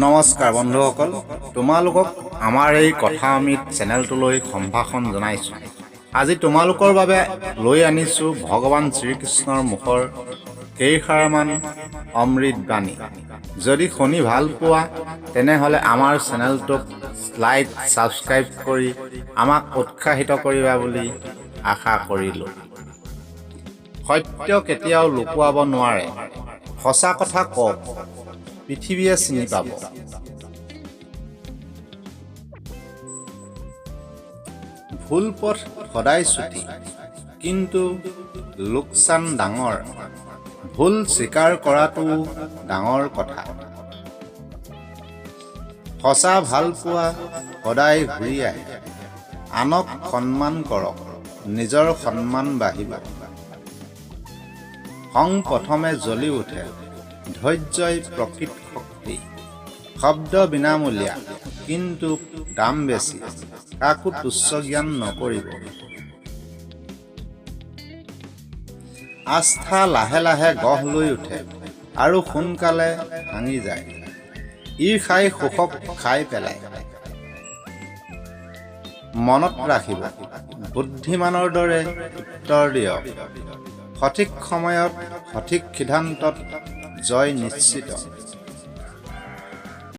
নমস্কাৰ বন্ধুসকল, তোমালোকক আমাৰ এই কথা অমিত চেনেলটোলৈ সম্ভাষণ জনাইছোঁ। আজি তোমালোকৰ বাবে লৈ আনিছোঁ ভগৱান শ্ৰীকৃষ্ণৰ মুখৰ কেইষাৰমান অমৃত বাণী। যদি শুনি ভাল পোৱা তেনেহ'লে আমাৰ চেনেলটোক লাইক ছাবস্ক্ৰাইব কৰি আমাক উৎসাহিত কৰিবা বুলি আশা কৰিলোঁ। সত্য কেতিয়াও লুকুৱাব নোৱাৰে, সঁচা কথা কওক, পৃথিৱীয়ে চিনি পাব। ভুল পথ সদায় ছুটি, কিন্তু লোকচান ডাঙৰ। ভুল স্বীকাৰ কৰাটো ডাঙৰ কথা। সঁচা ভাল পোৱা সদায় ঘূৰি আহে। আনক সন্মান কৰক, নিজৰ সন্মান বাঢ়িব। খং প্ৰথমে জ্বলি উঠে, ধৈৰ্যই প্ৰকৃত শক্তি। শব্দ বিনামূলীয়া, কিন্তু দাম বেছি। কাকো তুচ্ছ জ্ঞান নকৰিব। আস্থা লাহে লাহে গঢ় লৈ উঠে আৰু সোনকালে ভাঙি যায়। ঈৰ্ষাই সুখক খাই পেলায়। মনত ৰাখিব, বুদ্ধিমানৰ দৰে উত্তৰ দিয়ক। সঠিক সময়ত সঠিক সিদ্ধান্তত জয় নিশ্চিত।